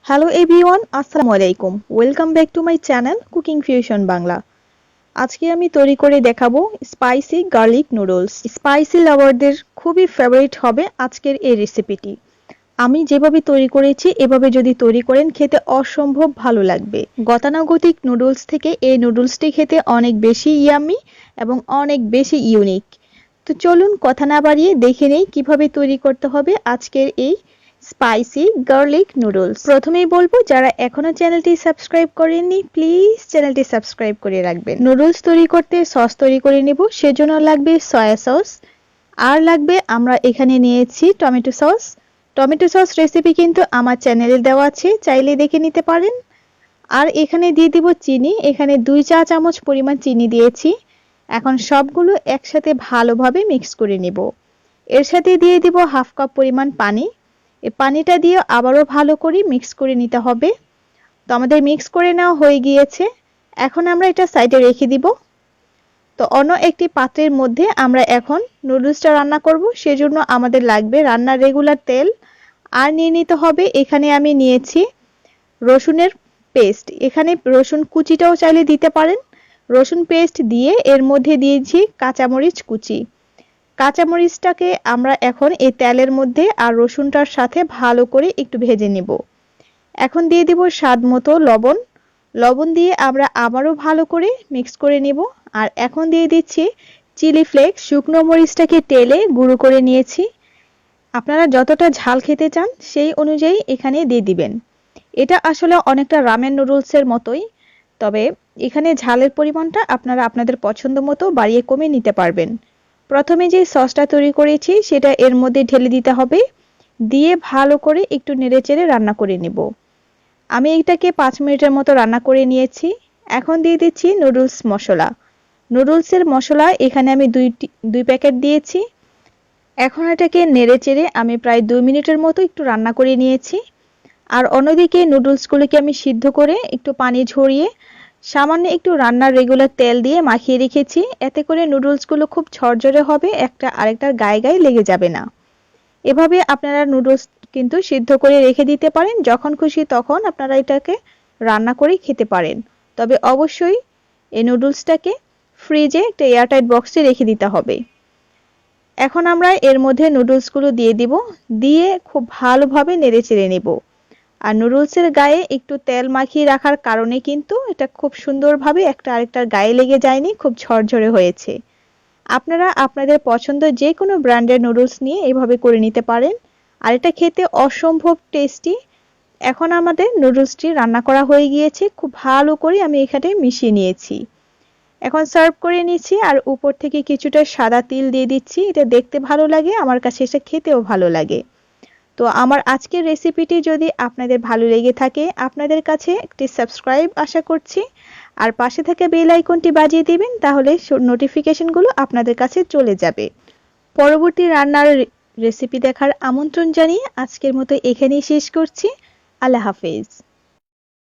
Hello everyone, আসসালামু আলাইকুম। Welcome back to my channel cooking fusion Bangla. আজকে আমি তৈরি করে দেখাবো স্পাইসি গার্লিক নুডলস। স্পাইসি লাভারদের খুবই ফেভারিট হবে আজকের এই রেসিপিটি। আমি যেভাবে তৈরি করেছি এভাবে যদি তৈরি করেন খেতে অসম্ভব ভালো লাগবে। গতানুগতিক নুডলস থেকে এই নুডলসটি খেতে অনেক বেশি ইয়াম্মি এবং অনেক বেশি ইউনিক। তো চলুন কথা না বাড়িয়ে দেখে নেই কিভাবে তৈরি করতে হবে আজকের এই স্পাইসি গার্লিক নুডলস। প্রথমেই বলবো যারা এখনো চ্যানেলটি সাবস্ক্রাইব করেননি প্লিজ চ্যানেলটি সাবস্ক্রাইব করে রাখবেন। নুডলস তৈরি করতে সস তৈরি করে নেব, সেজন্য লাগবে সয়া সস আর লাগবে আমরা এখানে নিয়েছি tomato sauce. Tomato sauce recipe কিন্তু আমার চ্যানেলে দেওয়া আছে, চাইলে দেখে নিতে পারেন। আর এখানে দিয়ে দিব চিনি, এখানে 2 চা চামচ পরিমাণ চিনি দিয়েছি। এখন সবগুলো একসাথে ভালোভাবে মিক্স করে নেব। এর সাথে দিয়ে দিব হাফ কাপ পরিমাণ পানি। এই পানিটা দিয়ে আবারও ভালো করে মিক্স করে নিতে হবে। তো আমাদের মিক্স করে নেওয়া হয়ে গিয়েছে, এখন আমরা এটা সাইডে রেখে দিব। তো অন্য একটি পাত্রের মধ্যে আমরা এখন নুডলসটা রান্না করব, সেজন্য আমাদের লাগবে রান্নার রেগুলার তেল। আর নিয়ে নিতে হবে, এখানে আমি নিয়েছি রসুনের পেস্ট। এখানে রসুন কুচিটাও চাইলে দিতে পারেন। রসুন পেস্ট দিয়ে এর মধ্যে দিয়েছি কাঁচামরিচ কুচি। কাঁচামরিচটাকে আমরা এখন এই তেলের মধ্যে আর রসুনটার সাথে ভালো করে একটু ভেজে নেব। এখন দিয়ে দিব স্বাদ মতো লবণ। লবণ দিয়ে আমরা আবারও ভালো করে মিক্স করে নেব। আর এখন দিয়ে দিচ্ছি চিলি ফ্লেক্স। শুকনো মরিচটাকে তেলে গুঁড়ো করে নিয়েছি। আপনারা যতটা ঝাল খেতে চান সেই অনুযায়ী এখানে দিয়ে দিবেন। এটা আসলে অনেকটা রামেন নুডলসের মতোই, তবে এখানে ঝালের পরিমাণটা আপনারা আপনাদের পছন্দ মতো বাড়িয়ে কমিয়ে নিতে পারবেন। প্রথমে যে সসটা তৈরি করেছি সেটা এর মধ্যে ঢেলে দিতে হবে, দিয়ে ভালো করে একটু নেড়েচেড়ে রান্না করে নেব। আমি এটাকে 5 মিনিটের মতো রান্না করে নিয়েছি। এখন দিয়ে দিচ্ছি নুডলস মশলা। নুডলসের মশলা এখানে আমি 2 প্যাকেট দিয়েছি। এখন এটাকে নেড়েচেড়ে আমি প্রায় 2 মিনিটের মতো একটু রান্না করে নিয়েছি। আর অন্যদিকে নুডলসগুলোকে আমি সিদ্ধ করে একটু পানি ঝরিয়ে সামান্য একটু রান্নার রেগুলার তেল দিয়ে মাখিয়ে রেখেছি। এতে করে নুডলসগুলো খুব ঝরঝরে হবে, একটা আরেকটার গায়ে গায়ে লেগে যাবে না। এভাবে আপনারা নুডলস কিন্তু সিদ্ধ করে রেখে দিতে পারেন, যখন খুশি তখন আপনারা এটাকে রান্না করে খেতে পারেন। তবে অবশ্যই এই নুডলসটাকে ফ্রিজে একটা এয়ারটাইট বক্সে রেখে দিতে হবে। এখন আমরা এর মধ্যে নুডলসগুলো দিয়ে দিব, দিয়ে খুব ভালোভাবে নেড়েচেড়ে নেব। আর নুডলসের গায়ে একটু তেল মাখিয়ে রাখার কারণে কিন্তু এটা খুব সুন্দরভাবে একটা আরেকটার গায়ে লেগে যায়নি, খুব ঝরঝরে হয়েছে। আপনারা আপনাদের পছন্দ যে কোনো ব্র্যান্ডের নুডলস নিয়ে এভাবে করে নিতে পারেন। আর এটা খেতে অসম্ভব টেস্টি। এখন আমাদের নুডলসটি রান্না করা হয়ে গিয়েছে, খুব ভালো করে আমি এখানে মিশিয়ে নিয়েছি। এখন সার্ভ করে নিচ্ছি আর উপর থেকে কিছুটা সাদা তিল দিয়ে দিচ্ছি। এটা দেখতে ভালো লাগে, আমার কাছে এটা খেতেও ভালো লাগে। তো আমার আজকের রেসিপিটি যদি আপনাদের ভালো লেগে থাকে আপনাদের কাছে একটি সাবস্ক্রাইব আশা করছি। আর পাশে থাকা বেল আইকনটি বাজিয়ে দিবেন, তাহলে নোটিফিকেশনগুলো আপনাদের কাছে চলে যাবে। পরবর্তী রান্নার রেসিপি দেখার আমন্ত্রণ জানিয়ে আজকের মতো এখানেই শেষ করছি। আল্লাহ হাফেজ।